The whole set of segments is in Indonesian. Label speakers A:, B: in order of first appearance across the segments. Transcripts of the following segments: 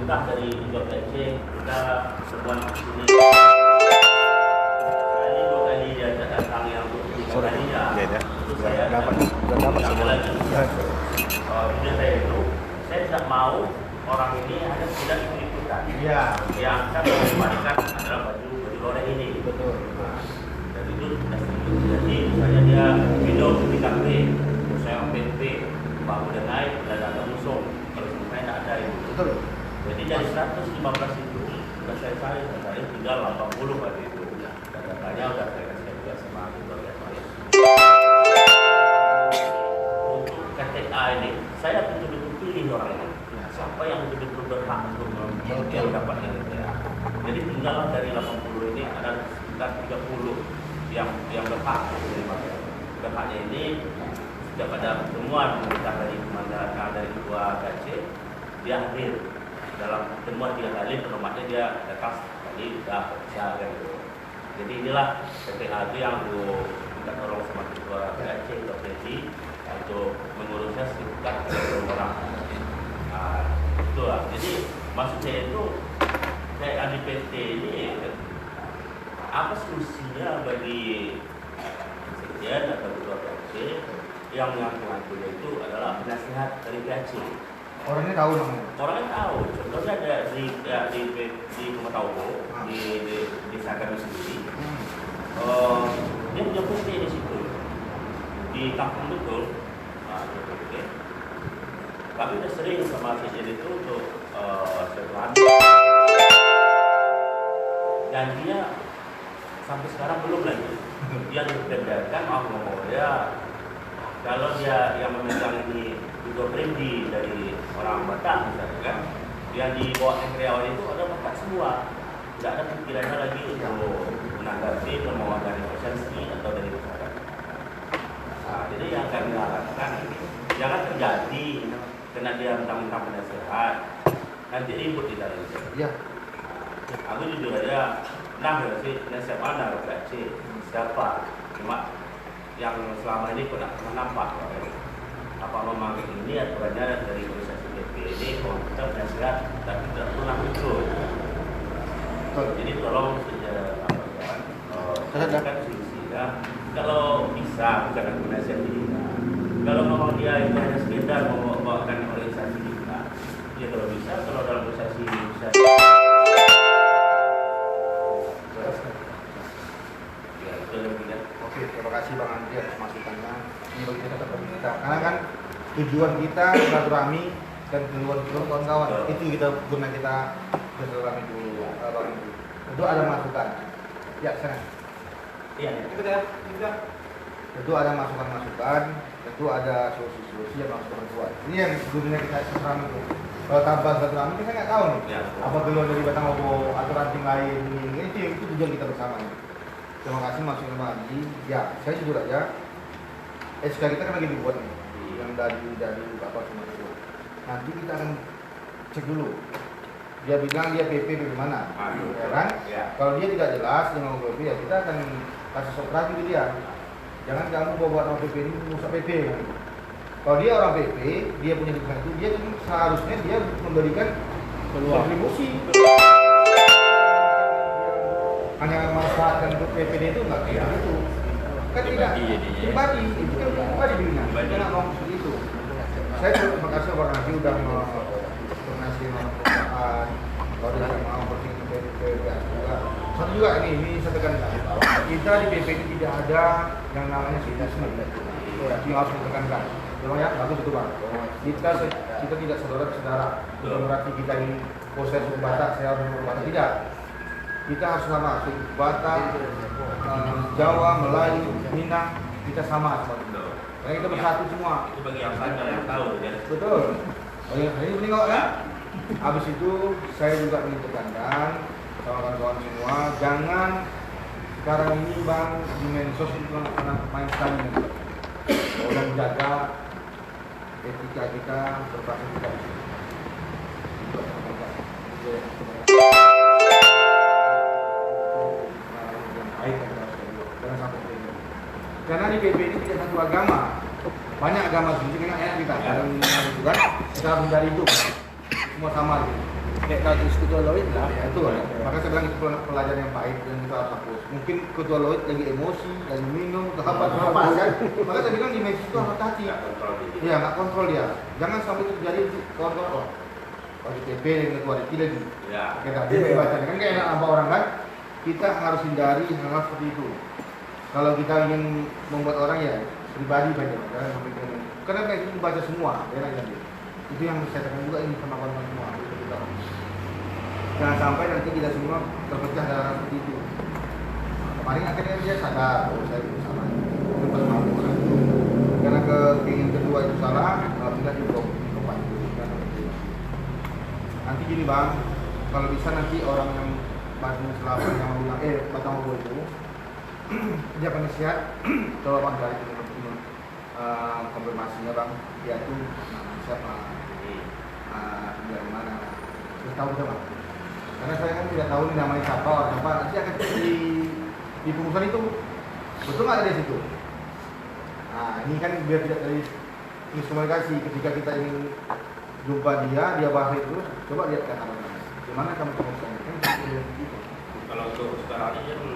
A: perintah dari Indo PC kita semua di sini. Ini 2 kali dia datang yang 3 kalinya. Itu saya dapat lagi. Video saya itu, saya tidak mau orang ini hanya tidak ikut-ikutan. Iya. Yang saya mengembalikan adalah baju loreng ini. Betul. Dan itu sudah setuju. Jadi misalnya dia minum di kafe, saya PP, bangun udah naik, dan ada musuh. Kalau saya tidak ada itu. Betul. Jadi dari 115 itu sudah saya tinggal 80 hari itu. Dan datanya sudah saya kasih juga sama keluarga saya. Untuk KTA ini, saya betul-betul pilih orang ini. Siapa yang betul-betul berhak untuk mendapatkan KTA. Jadi tinggal dari 80 ini ada sekitar 30 yang berhak menerima. Berhaknya ini sudah pada pertemuan pemerintah dari komandan dari ketua KC, dia hadir dalam pertemuan 3 kali, pertemuannya dia datang sekali sudah bisa gitu. Jadi inilah KTA yang minta tolong sama ketua KC atau Presi untuk mengurusnya sekitar 30 orang. Itulah. Jadi maksud saya itu kayak di PT ini apa solusinya bagi sekjen atau ketua PAC yang mengaku-ngakunya itu adalah penasihat dari PAC.
B: Orangnya tahu namanya?
A: Orangnya tahu. Contohnya ada di Kumataubo, di Sagam sendiri. Dia punya PT di situ. Di kampung betul. Kami udah sering sama sekjen itu untuk setelah dan dia sampai sekarang belum lagi. Dia dibedakan dia kalau dia yang memegang ini juga pribadi dari orang Batak misalnya kan, yang di bawah karyawan itu ada Batak semua, tidak ada pikirannya lagi untuk menanggapi organisasi atau dari masyarakat. Jadi yang kami harapkan jangan terjadi karena dia mentang-mentang penasehat nanti ribut di dalam itu. Iya. Aku jujur aja, sih penasehat mana RPC siapa? Cuma yang selama ini pernah nampak. Apa memang ini aturannya dari organisasi BP ini kalau kita penasehat tapi tidak pernah muncul. Jadi tolong saja solusinya. Kalau bisa bukan penasehat ini. Kalau memang dia itu hanya sekedar membawakan organisasi kita, ya kalau bisa, kalau dalam organisasi bisa. Ya itu lebih kan.
B: Oke, terima kasih Bang Andri atas masukannya. Ini bagi kita tetap kita. Karena kan tujuan kita silaturahmi dan tujuan kita kawan-kawan. Itu kita guna kita bersilaturahmi dulu, Bang Andri. Itu ada masukan. Ya, sana.
A: Iya.
B: Tentu ada masukan-masukan, tentu ada solusi-solusi yang harus dibuat. Ini yang sebetulnya kita silaturahmi itu. Kalau tanpa silaturahmi kita nggak tahu nih. Ya. Apa keluar dari batang obo atau ranting lain ini itu tujuan kita bersama nih. Terima kasih masukan Bang Andi. Ya, saya jujur aja. SK kita kan lagi dibuat nih, yang dari Bapak semua itu. Nanti kita akan cek dulu. Dia bilang dia PP mana, ya kan? Ya. Kalau dia tidak jelas dengan PP ya kita akan kasih operasi ke dia. Jangan kamu bawa orang PP ini merusak PP. Kan? Kalau dia orang PP, dia punya dukungan itu, dia seharusnya dia memberikan kontribusi. Hanya memanfaatkan untuk PPD itu enggak kayak gitu. Kan tidak pribadi, itu kan pribadi dirinya. Kita nggak mau seperti itu. Saya terima kasih Bang Andi udah mengasih perusahaan. Kalau tidak mau berpikir PPD juga. Satu juga ini saya tekankan. Kita di PP ini tidak ada yang namanya sinisme. Itu harus ditekankan. Memang ya, bagus itu Bang. Kita tidak saudara-saudara. Bukan berarti kita ini proses Batak, saya harus Batak, tidak. Kita harus sama, suku Batak, Jawa, Melayu, Minang, kita sama. Karena kita bersatu semua.
A: Itu bagi yang yang tahu ya.
B: Betul. Bagi yang ini menengok ya. Habis itu saya juga ingin tekankan sama kawan-kawan semua, jangan sekarang ini Bang di medsos itu main sekali. Tolong jaga etika kita, berbahasa kita. Karena di PP ini tidak satu agama, banyak agama sendiri, kan enak kita. Kita harus mencari itu, semua sama gitu.
C: kayak kasus ketua Loid lah.
B: Ya, itu kan. Maka saya bilang itu pelajaran yang pahit dan itu harus hapus. Mungkin ketua Lloyd lagi emosi, lagi minum, terhambat kan. Maka saya bilang di medsos itu harus hati. Iya, nggak kontrol dia. Jangan sampai itu terjadi di kawan-kawan. Kalau di PP dengan ketua Riki lagi.
A: Ya.
B: Kita dibaca kan kayak enak apa orang kan. Kita harus hindari hal-hal seperti itu. Kalau kita ingin membuat orang ya pribadi saja, jangan sampai karena kayak itu dibaca semua, enak kan. Itu yang saya tekan juga ini sama kawan-kawan semua. Jangan sampai nanti kita semua terpecah dalam seperti itu. Kemarin akhirnya dia sadar bahwa saya itu salah. Itu malu kan. Karena keinginan kedua itu salah, kita juga dikompani. Nanti gini bang, kalau bisa nanti orang yang Batu Selatan yang bilang Batang Obo itu dia penasihat kalau bang dari konfirmasinya bang dia tuh siapa dari mana kita tahu kita bang. Karena saya kan tidak tahu ini namanya siapa, orang apa, nanti akan di pengurusan itu betul nggak ada di situ. Nah ini kan biar tidak dari miskomunikasi ketika kita ingin jumpa dia bahas itu, coba lihat kata mana, gimana kamu komunikasikan gitu.
A: Kalau untuk sekarang ini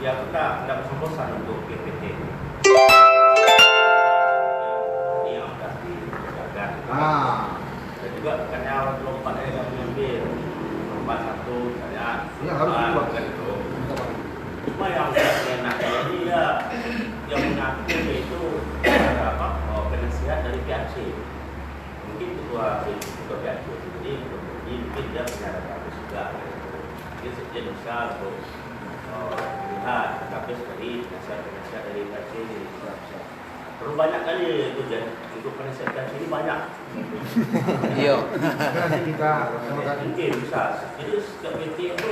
A: ya kita tidak bosan untuk PPT. Yang sudah dijaga. Dan juga katanya lompat yang mengambil. Lompat satu, misalnya
B: ya, harus dibuat
A: kan itu. Cuma yang enak ini ya yang mengaku itu apa? Penasihat dari PAC. Mungkin ketua PAC jadi mungkin dia punya bagus juga. Dia bisa untuk melihat database dari penasihat dari PAC ini bisa. Terlalu banyak kali itu jadi untuk penasihat PAC ini banyak.
D: Iya.
B: Nanti kita
A: mungkin bisa. Jadi setiap PT itu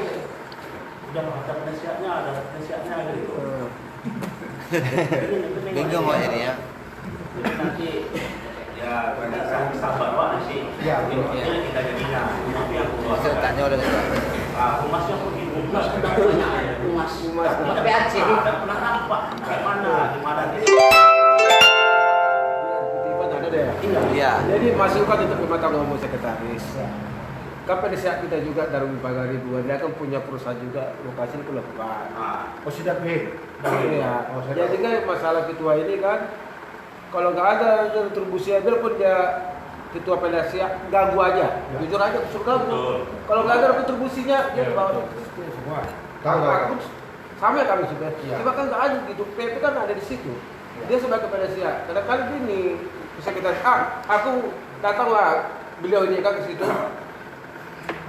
A: udah ada penasihatnya gitu.
D: Bingung kok ini ya.
A: Jadi nanti ya kita sabar wah sih.
B: Ya,
A: ini kita jadinya. Tapi yang
D: Masih tanya oleh
A: humasnya pergi humas sudah banyak ya. Humas PAC tidak pernah nampak kayak mana di mana ini.
D: Iya.
C: Jadi masukan untuk Ketua Umum Sekretaris. Kan penasihat kita juga dari Lembaga Ridwan, dia kan punya perusahaan juga lokasi di Pelabuhan.
B: oh sudah pahit.
C: Iya. Jadi kan masalah ketua ini kan, kalau nggak ada kontribusi, biarpun dia ketua penasihat ganggu aja, jujur aja suruh ganggu. Kalau nggak ada kontribusinya dia bawa
B: semua.
C: Tahu sama kami juga.
B: Iya.
C: Cuma kan nggak ada gitu. PP kan ada di situ. Dia sebagai penasihat. Kadang-kadang gini, bisa kita aku datanglah beliau ini kan ke situ.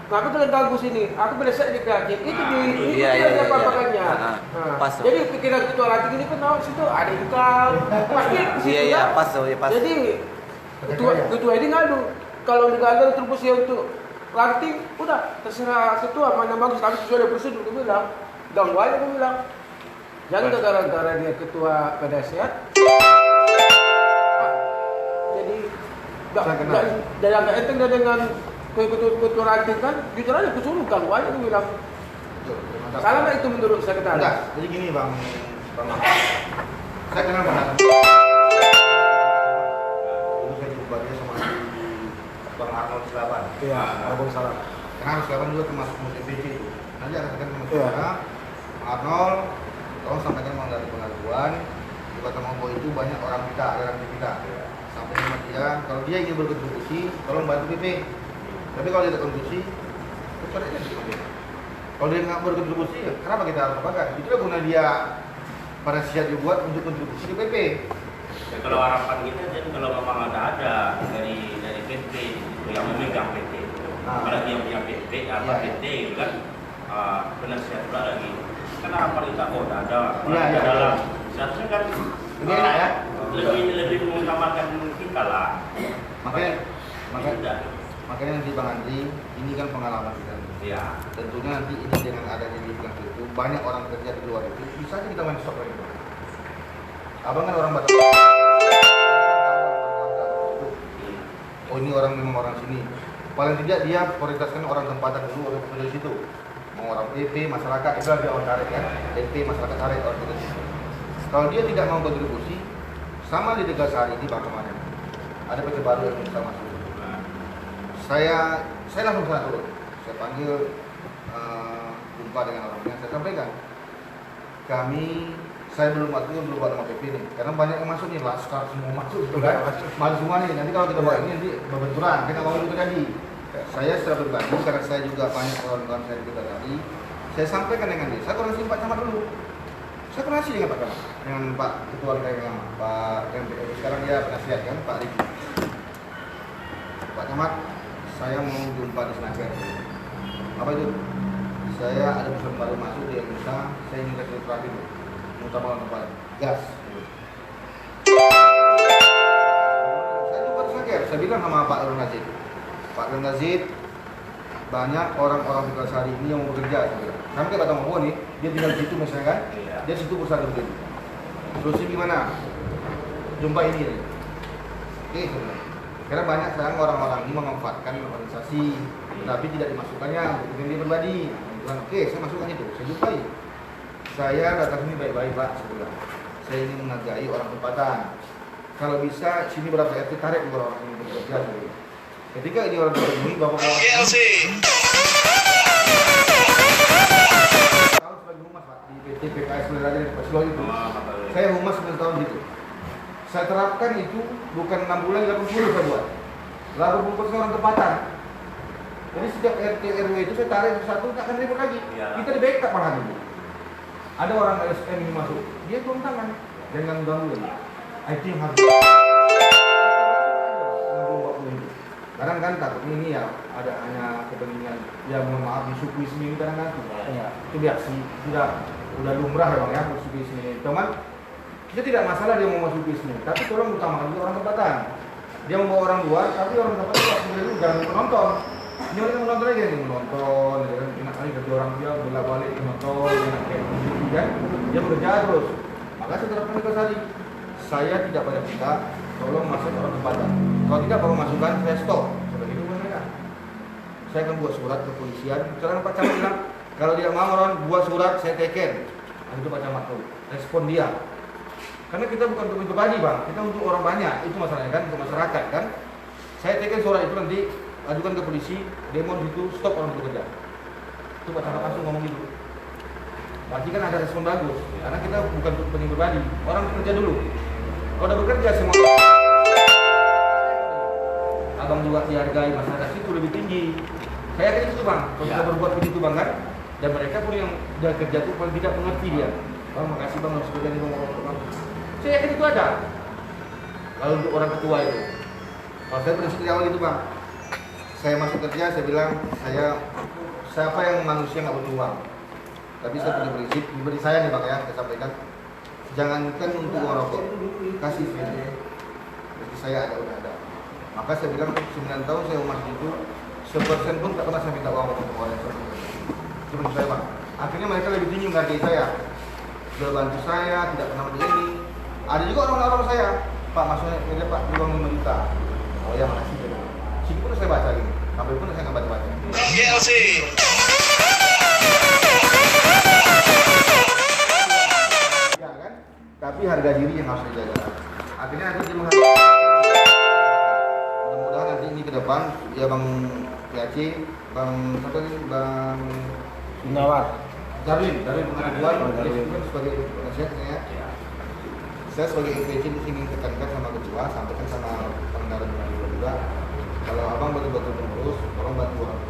C: Nah, aku telah ganggu sini. Aku penasihat di PAC. Itu di apa-apanya.
D: Pas.
C: Jadi pikiran ketua ranting ini kan tahu situ ada iklan. Pasti di situ.
D: Iya,
C: kan?
D: pas.
C: Jadi ketua ini ngadu. Kalau nggak ada kontribusi untuk ranting, udah terserah ketua mana bagus. Kami sesuai dengan prosedur. Dia bilang, ganggu aja dia bilang. Jangan gara-gara dia ketua penasihat. Jadi nggak enteng dengan ketua ranting kan, jujur aja kusuruh ganggu aja dia bilang. Salah nggak itu menurut sekretaris?
B: Enggak, jadi gini bang. Saya kenal Bang. Dulu saya jumpa dia sama Bang Arnold Selaban.
C: Iya, Abang Salam.
B: Karena Arnold Selaban juga termasuk MTBC itu. Nanti akan kita sama
C: Iya.
B: Bang Arnold, tolong sampaikan Bang dari pengaduan. Di Kota Mambo itu banyak orang kita, dalam kita. Sampai sama dia, kalau dia ingin berkontribusi, tolong bantu PP. Tapi kalau dia tidak kontribusi, kecuali aja dia. Kalau dia nggak berkontribusi, kenapa kita harus pakai? Itulah guna dia pada siap dibuat untuk kontribusi di PP.
A: Ya, kalau harapan kita jadi kalau memang ada dari PT itu yang memegang PT, apalagi yang punya PT PT itu kan penasihat pula lagi. Karena harapan kita ada dalam seharusnya kan
B: Ini enak ya.
A: lebih mengutamakan kita lah.
B: Makanya nanti Bang Andri, ini kan pengalaman kita.
A: Iya.
B: Tentunya nanti ini dengan adanya di Bang itu banyak orang kerja di luar itu, bisa aja kita main stop lagi. Abang kan orang Batak. Oh ini orang memang orang sini. Paling tidak dia prioritaskan orang tempatan dulu, orang pekerja di situ. Mau orang PP, masyarakat, itu dia orang tarik kan. PP, masyarakat tarik orang pekerja di situ. Kalau dia tidak mau kontribusi, sama di Tegal Sari di Bang kemarin. Ada PT baru yang bisa masuk. Saya langsung sana turun. saya panggil jumpa dengan orangnya, saya sampaikan saya belum buat nama PP nih, karena banyak yang masuk nih, laskar semua masuk gitu kan, masuk semua nih, nanti kalau kita bawa ini nanti berbenturan, kita mau itu terjadi. Saya secara pribadi, karena saya juga banyak orang-orang saya juga tadi, saya sampaikan dengan dia, saya koordinasi Pak Camat dulu, saya koordinasi dengan Pak Camat, dengan Pak Ketua yang Pak MPR, sekarang dia penasihat kan, Pak Riki. Pak Camat, saya mau jumpa di Senaker. Apa itu? Saya ada pesan baru masuk di Indonesia, saya ingin kasih terapi dulu. Utama tempat gas. Saya jumpa di Senaker, saya bilang sama Pak Irwan Nazid. Pak Irwan Nazid, banyak orang-orang di Kelasari ini yang mau bekerja. Kami kan datang mau nih, dia tinggal di situ misalnya kan, dia situ perusahaan berdiri. Solusi gimana? Jumpa ini nih. Oke, sebenarnya. Karena banyak sekarang orang-orang ini memanfaatkan organisasi, tapi tidak dimasukkannya untuk kepentingan dia pribadi. Oke, saya masukkan itu, saya jumpai. Saya datang sini baik-baik Pak, saya bilang. Saya ingin menghargai orang tempatan. Kalau bisa, sini berapa RT tarik orang ini bekerja. Ketika ini orang ini bapak-bapak. Tahun sebagai humas Pak di PT PKS Peleraja di Paslo itu. Saya humas 9 tahun gitu. Saya terapkan itu bukan 6 bulan, 80 saya buat. 80% orang tempatan. Jadi setiap RT RW itu saya tarik satu, tak akan ribut lagi. Kita di backup malah dulu. Ada orang LSM ini masuk, dia turun tangan, jangan ganggu lagi. IT yang harus. Kadang kan takutnya ini ya ada hanya kepentingan, ya mohon maaf bisukisme ini kadang nanti. Itu biasa, udah lumrah ya Bang ya bisukisme ini. Cuman kita tidak masalah dia mau masuk bisnis, tapi tolong utamakan juga orang tempatan. Dia membawa orang luar, tapi orang tempatan itu jangan menonton. Ini orang menonton aja nih, menonton, enak kali kerja orang dia bolak balik menonton, enak kayak gitu kan. Dia bekerja terus. Maka saya terapkan ke tadi. Saya tidak banyak minta, tolong masuk orang tempatan. Kalau tidak baru masukkan, saya stop. Seperti itu mereka. Saya akan buat surat ke polisian. Sekarang Pak Camat bilang, kalau dia mau orang buat surat, saya teken. Itu Pak Camat tuh, respon dia. Karena kita bukan untuk pribadi Bang, kita untuk orang banyak, itu masalahnya kan, untuk masyarakat kan. Saya teken surat itu nanti, ajukan ke polisi, demo itu stop orang bekerja. Itu Pak Camat langsung ngomong gitu. Berarti kan ada respon bagus, karena kita bukan untuk kepentingan pribadi, orang bekerja dulu. Kalau udah bekerja semua, abang juga dihargai, masyarakat itu lebih tinggi. Saya yakin itu Bang, kalau kita berbuat begitu Bang kan, dan mereka pun yang udah kerja itu paling tidak mengerti dia. Bang, makasih Bang, harus kerja di Bang. Saya yakin itu ada. Lalu untuk orang ketua itu, kalau saya prinsip di awal itu Bang, saya masuk kerja, saya bilang siapa yang manusia nggak butuh uang. Tapi saya punya prinsip, pribadi saya nih Bang ya, saya sampaikan, jangankan untuk uang rokok, kasih video. Jadi saya udah ada. Maka saya bilang 9 tahun saya umat itu, 1% pun tak pernah saya minta uang untuk orang yang itu prinsip saya Bang. Akhirnya mereka lebih tinggi menghargai saya, sudah bantu saya, tidak pernah begini. Ada juga orang-orang saya, Pak maksudnya ini Pak uang 5 juta. Oh ya makasih. Sini pun saya baca gini, sampai pun saya nggak baca-baca. GLC. Ya kan? Tapi harga diri yang harus dijaga. Akhirnya nanti dia menghargai. Mudah-mudahan nanti ini ke depan ya Bang PAC, Bang siapa ini Bang
C: Nawar.
B: Darwin pengetahuan, dia sebagai penasihat ya. Saya sebagai PAC ingin tekankan sama ketua, sampaikan sama pengendara juga. Kalau abang betul-betul mengurus, tolong bantu orang.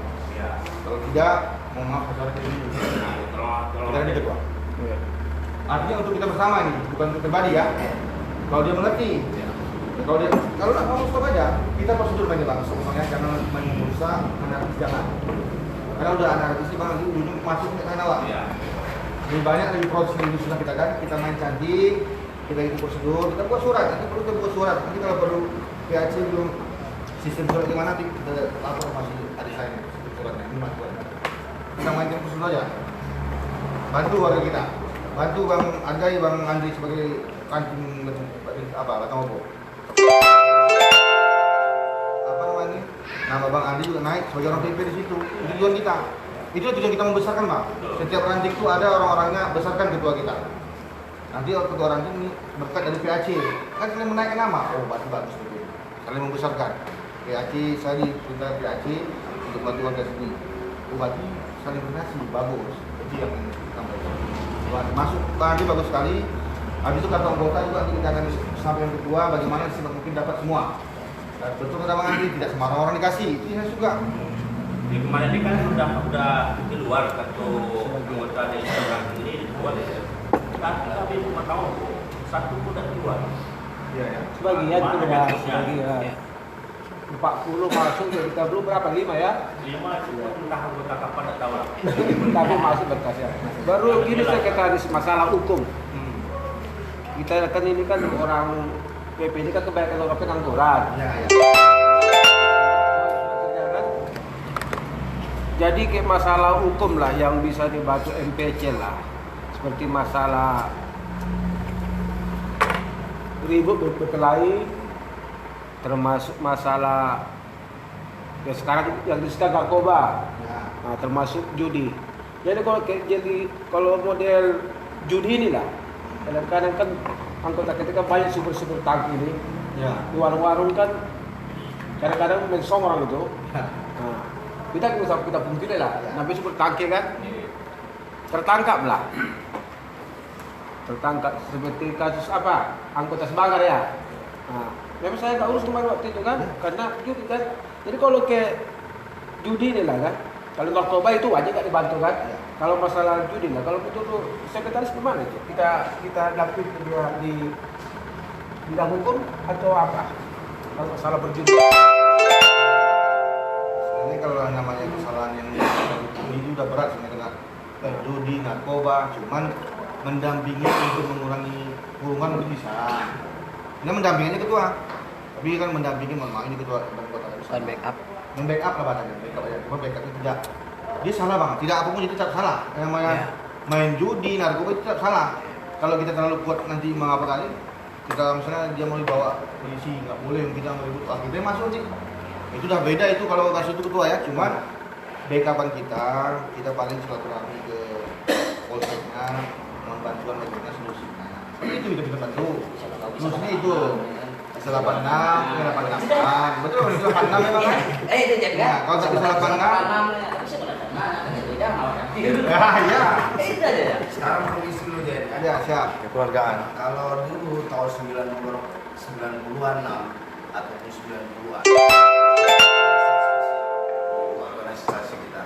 B: Kalau tidak, mohon maaf saudara kita ini. Kita ini ketua. Artinya untuk kita bersama ini, bukan untuk pribadi ya. Kalau dia mengerti, kalau nak mau stop aja, kita prosedur banyak Bang. Semuanya jangan merusak, anarkis jangan. Karena udah anarkis sih Bang, ujung masuk ke sana Bang. Lebih banyak lebih proses lebih susah kita kan, kita main cantik, kita ikut prosedur, kita buat surat, nanti perlu kita buat surat. Nanti kalau perlu PAC belum sistem surat gimana, nanti kita lapor masih adik saya nih, suratnya ini mas buat. Kita main prosedur aja. Bantu warga kita, bantu Bang Argai, Bang Andri sebagai kantin Batang Opo. Apa namanya? Nama Bang Andi juga naik sebagai orang PP di situ. Itu tujuan kita. Itu tujuan kita membesarkan Bang. Setiap ranting itu ada orang-orangnya, besarkan ketua kita. Nanti ketua ranting ini berkat dari PAC. Kan saling menaikkan nama. Oh bagus betul. Saling membesarkan. PAC saya diperintah PAC untuk bantu warga sini. Bupati saling koordinasi bagus, itu yang sampaikan. Masuk tadi bagus sekali. Habis itu kata anggota juga nanti kita akan sampaikan ketua bagaimana sih mungkin dapat semua. Dan betul kata Bang Andi, tidak sembarang orang dikasih, itu saya suka.
A: Di kemarin ini kan udah di luar kartu anggota desa orang ini dibuat ya. Tapi cuma tahu satu pun udah keluar.
B: Iya ya.
C: Sebagian
A: Mana
C: itu ya,
A: berkasnya?
C: sebagian. 40 masuk ya, kita belum berapa? 5 ya?
A: 5 itu entah anggota kapan tidak tahu lah.
C: Tapi masih berkasnya. Baru gini sekretaris masalah hukum. Kita kan ini kan orang PP ini kan kebanyakan orang pengangguran.
B: Iya ya.
C: Jadi kayak masalah hukum lah yang bisa dibantu MPC lah. Seperti masalah ribut berkelahi, termasuk masalah ya sekarang yang disita narkoba,
B: Ya.
C: nah, termasuk judi. Jadi kalau model judi inilah, kadang-kadang kan anggota kita kan banyak super tangki ini.
B: Ya.
C: Di warung-warung kan kadang-kadang mensong orang itu.
B: Ya.
C: Nah, kita pungkiri lah,
B: Ya.
C: tapi super tangki kan tertangkap lah. Tertangkap seperti kasus apa? Anggota Sebagar ya. Nah, memang saya nggak urus kemarin waktu itu kan, karena judi kan. Jadi kalau ke judi ini lah kan, kalau narkoba itu wajib nggak dibantu kan.
B: Ya.
C: Kalau masalah judi lah, kalau betul tuh sekretaris gimana itu? Kita dapat dia di bidang hukum atau apa? Kalau masalah berjudi.
B: Sebenarnya kalau namanya kesalahan yang ini udah berat sebenarnya kena judi, narkoba, cuman mendampingi untuk mengurangi kurungan mungkin bisa. Ini mendampinginya ketua, tapi kan mendampingi mohon maaf ini ketua kota
D: Bukan backup.
B: membackup lah bahasanya, backup aja, cuma backupnya tidak. Dia salah bang, tidak apapun itu tetap salah. Yang namanya main judi, narkoba itu tetap salah. Kalau kita terlalu kuat nanti mengapa kali, kita misalnya dia mau dibawa polisi nggak boleh, kita mau ribut, kita masuk sih. Itu udah beda itu kalau kasus itu ketua ya, cuman backupan kita paling silaturahmi ke polseknya, mohon bantuan bagaimana solusinya. Itu kita bantu. Solusinya itu 86, 88, betul 86 memang.
E: Itu jadi
B: Ya, kalau tak bisa 86, ya.
E: Itu aja.
F: Sekarang kondisi dulu Jen.
B: Ada siap.
F: Kekeluargaan. Kalau dulu tahun 90-an ataupun 90-an organisasi kita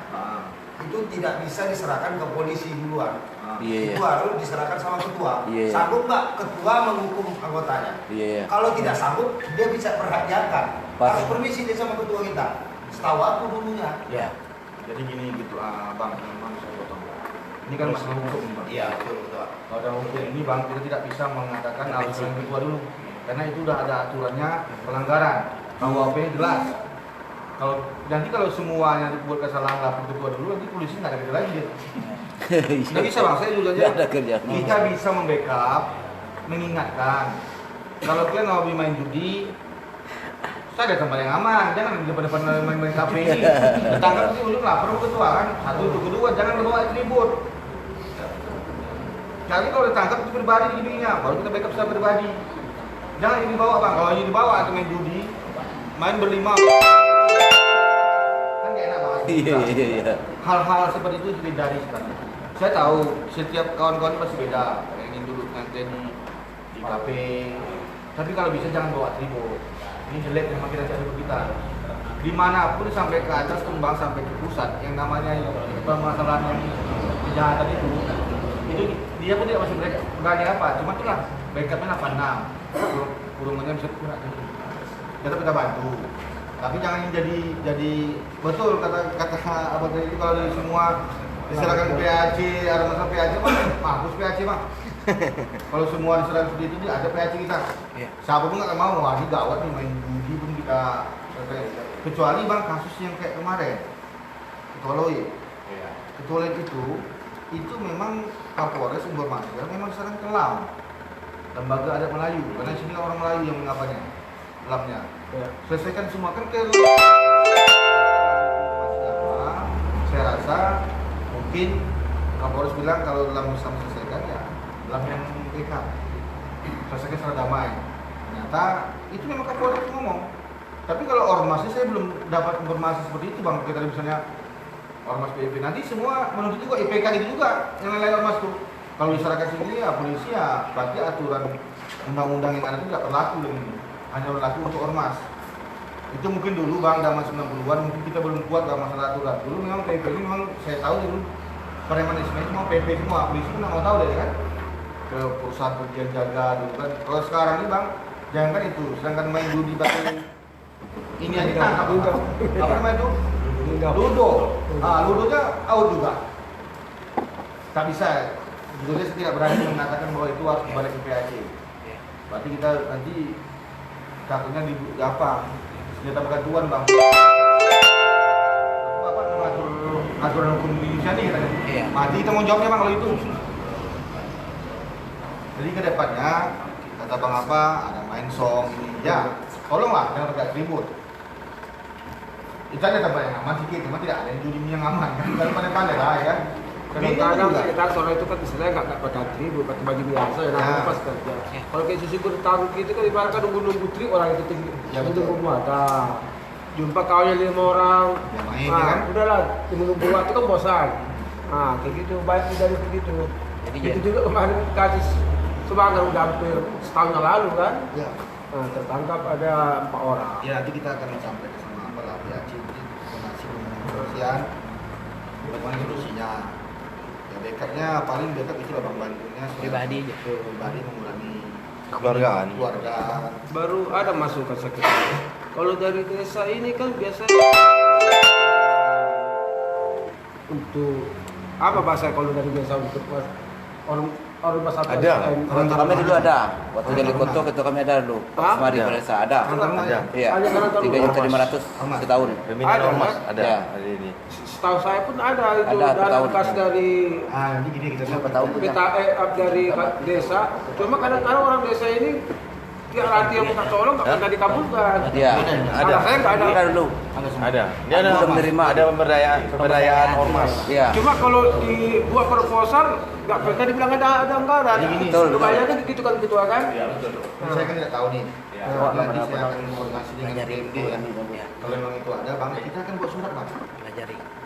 F: itu tidak bisa diserahkan ke polisi duluan.
D: Iya.
F: Itu harus diserahkan sama ketua.
D: Iya.
F: Sanggup nggak ketua menghukum anggotanya?
D: Iya.
F: Kalau tidak sanggup, dia bisa perhatikan.
D: Pas.
F: Harus permisi dia sama ketua kita. Setahu aku dulunya.
D: Iya.
B: Jadi gini gitu, bang, memang saya potong. Ini kan masalah hukum, bang.
F: Iya, betul betul.
B: Kalau ada hukum ini, bang, kita tidak bisa mengatakan harus yang ketua dulu, karena itu udah ada aturannya pelanggaran. KUHP jelas. Kalau semuanya dibuat kesalahan lapor ketua dulu, nanti polisi nggak ada kerja lagi dia. Nggak bisa bang, saya dulu aja.
D: Nggak ada kerja.
B: Kita bisa membackup, mengingatkan. Kalau kalian mau main judi, saya ada tempat yang aman, jangan di depan main kafe ini. Ditangkap sih untuk lapor ke ketua kan. Satu itu kedua, jangan bawa ribut. Jadi kalau ditangkap itu pribadi gini-gininya, baru kita backup secara pribadi. Jangan ini dibawa bang, kalau ini dibawa atau main judi, main berlima. Kan gak enak banget.
D: Iya.
B: Hal-hal seperti itu dihindari sebenarnya. Saya tahu setiap kawan-kawan pasti beda, pengen duduk nanti di kafe. Tapi kalau bisa jangan bawa tribut. Ini jelek memang kita cari kita. Dimanapun sampai ke atas kembang sampai ke pusat, yang namanya permasalahan yang kejahatan itu dia pun tidak masih berani apa, cuma itulah backupnya 86, kurungannya bisa kurang. Tetap kita bantu. Tapi jangan jadi betul kata abang tadi itu kalau dari semua diserahkan ke PAC, ada masalah PAC mah mampus PAC mah. Kalau semua diserahkan seperti itu ada PAC kita. Siapa pun nggak mau, wah ini gawat nih main judi pun kita kecuali bang kasus yang kayak kemarin Ketua Loy. Ketua Loy itu memang Kapolres informasi memang diserahkan ke LAM, Lembaga Adat Melayu, karena sini orang Melayu yang mengapanya LAM-nya. Selesaikan semua kan ke saya rasa mungkin Kapolres bilang kalau LAM bisa menyelesaikan ya LAM yang backup selesaikan secara damai. Ternyata itu memang Kapolres ngomong. Tapi kalau ormasnya saya belum dapat informasi seperti itu bang. Kita misalnya ormas PIP. Nanti semua menuntut juga IPK itu juga yang lain ormas tuh. Kalau diserahkan sendiri ya polisi ya berarti aturan undang-undang yang ada itu tidak berlaku ini. Hanya berlaku untuk ormas. Itu mungkin dulu bang zaman 90-an mungkin kita belum kuat dalam masalah aturan. Dulu memang PIP ini memang saya tahu dulu premanisme itu mau PP semua, polisi pun nggak mau tahu deh kan. Ke perusahaan jaga dulu kan. Kalau sekarang ini bang, jangan kan itu, sedangkan main judi pakai ini aja tangkap. Apa namanya itu? Ludo. Ludonya out juga. Tak bisa. Ludonya tidak berani mengatakan bahwa itu harus kembali ke PAC. Berarti kita nanti takutnya di apa? Senjata bantuan bang. Apa mengatur aturan hukum di Indonesia nih katanya. Mati kita mau jawabnya bang kalau itu. Jadi kedepannya kata bang apa ada main song ini ya tolonglah jangan terkait ribut. Itu aja tempat yang aman sedikit, cuma tidak ada yang judi yang aman kan. Kalau pandai-pandai lah ya kan.
C: Kadang-kadang kita soal itu kan istilahnya nggak pakai trip, pakai baju biasa ya, nah, pas kerja. Kalau kayak susu taruh gitu kan ibaratkan nunggu trip orang itu tinggi, untuk muata. Jumpa kawannya 5 orang,
B: Ya, main,
C: nah,
B: kan?
C: udahlah nunggu waktu kan bosan. Nah kayak gitu, baik dari begitu.
D: Jadi
C: Itu juga kemarin kasus sebangan udah hampir setahun yang lalu kan.
B: Ya.
C: Nah, tertangkap ada 4 orang.
B: Ya nanti kita akan sampai ke sama apa lah PAC donasi kepolisian, bagaimana solusinya. Ya bekatnya paling dekat itu lah bang bantunya
D: Pribadi aja.
B: Pribadi mengurangi
F: Kekeluargaan.
B: keluarga.
C: Baru ada masuk ke sekretariat. Kalau dari desa ini kan biasanya untuk apa bahasa kalau dari desa untuk orang bahasa
F: Ada.
D: Kami dulu ada. Waktu jadi koto itu kami ada dulu.
C: Hah?
D: Semari
F: Ada.
D: Desa ada.
F: Ada.
D: Iya.
C: Hanya karena tahu
D: 3.500.000 setahun.
F: Pembinaan
C: Ada,
F: ormas
C: kan?
F: ada.
D: Ya.
F: Ada ini.
C: setahu saya pun ada itu
D: Ada,
C: dari
D: tahun.
C: bekas dari
B: Nanti gini kita
D: Berapa tahun?
C: kita dari desa. Cuma kadang-kadang orang desa ini dia nanti yang minta tolong nggak pernah dikabulkan.
D: Iya.
F: Ada.
C: Saya nggak ada.
D: Ada dulu.
F: Ada. Dia ada
D: Belum menerima.
F: ada pemberdayaan ormas.
D: Iya.
C: Cuma kalau dibuat proposal nggak pernah dibilang ada anggaran.
B: Jadi gini,
D: Betul.
C: Kebanyakan gitu kan ketua kan.
A: Ya betul.
B: saya kan tidak tahu nih.
A: Ya.
B: Nanti saya akan koordinasi dengan BMD ya. Kalau memang itu ada bang, kita akan buat surat bang.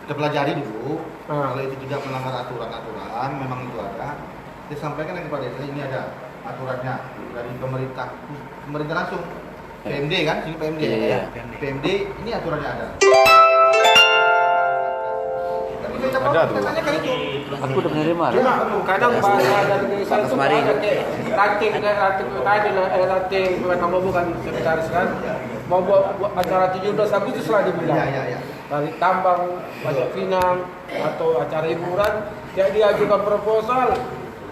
B: Kita pelajari dulu. Kalau itu tidak melanggar aturan-aturan, memang itu ada. Kita sampaikan kepada desa ini ada aturannya dari pemerintah langsung. PMD kan, sini PMD
D: Iya,
B: ya.
D: iya.
B: PMD ini aturannya ada. Tapi kita
F: Ada tuh.
B: tanya kan itu.
D: Aku udah menerima.
C: Cuma kadang bahasa dari desa
D: Pak
C: itu
D: Kesmari.
C: ada kayak ranting tadi lah ranting mereka mau bukan sekretaris kan mau buat acara 17 Agustus lah dibilang.
B: Iya, iya, iya.
C: Dari tambang, pajak pinang atau acara hiburan, ya diajukan proposal,